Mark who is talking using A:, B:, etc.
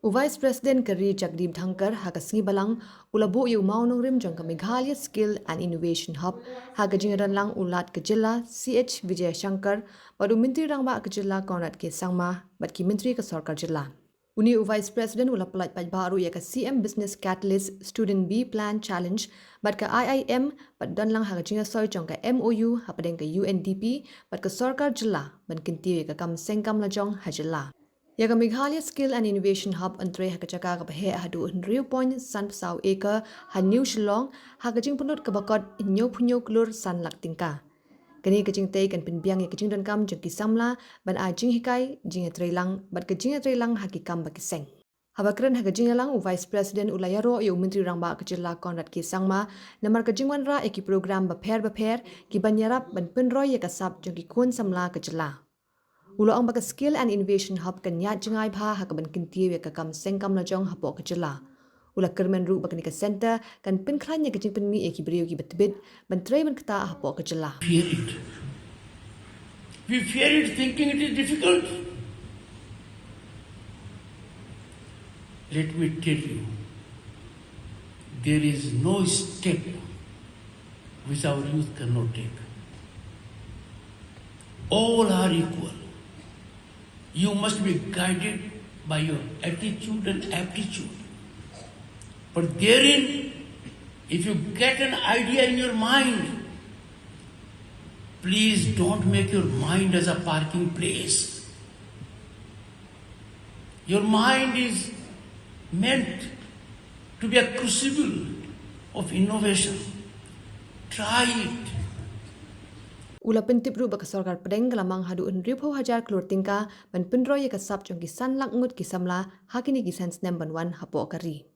A: Vice President Kari Jagdeep Dhankar hagasngi balang ulabu yu mawnongrim jangka Megh Skill and Innovation Hub hagajingaran lang ulat ke jilla CH Vijay Shankar badu Menteri Rangba ke jilla Konrad ke Sangma bad ki Menteri ke Sarkar jilla. Uni Vice President ula Pyllait paidbah ya ke CM Business Catalyst Student B Plan Challenge bad ke IIM bad dan lang hagajinga soy jangka MOU hapadeng ke UNDP bad ke Sarkar jilla ban kinti ya ke kam sengkam lajong hajilla. Ya ke Megh Skill and Innovation Hub antre hakajaka ke behe hadu 3 san pesau eka hanu Shillong hakajing penut ke bakot inyo punyo klur san lak tingka. Kini kajing tei kan pinbiang ya kajing dan kam jengki samla ban a jing hikai jing atrelang bat kajing atrelang hakikam bakiseng. Habakran hakajing lang Vice President ulayaro yu Menteri Rangba kejela Konrad ke Sangma namar kajing wanra eki program baper ki banyarap ban penroy ya kasap jengki kun samla kejela. Ulo ang baka Skill and Innovation Hub kan nyat jengai bha hakaban kintiw ya kakam sengkam lajong hapo kejela. Ula kermen ru baka nika center kan penklan ya kajing penmi eki beriu ki betbit ban tray ban kata hapo kejela.
B: We fear it thinking it is difficult. Let me tell you, there is no step which our youth cannot take. All are equal. You must be guided by your attitude and aptitude. But therein, if you get an idea in your mind, please don't make your mind as a parking place. Your mind is meant to be a crucible of innovation. Try it.
A: Ula pentip ru baka Sarkar pedeng galamang hadu 1,000 klur tingka ban penroy ya kasap jongki san lak ngut kisamla hakini kisan snem ban wan hapo kari.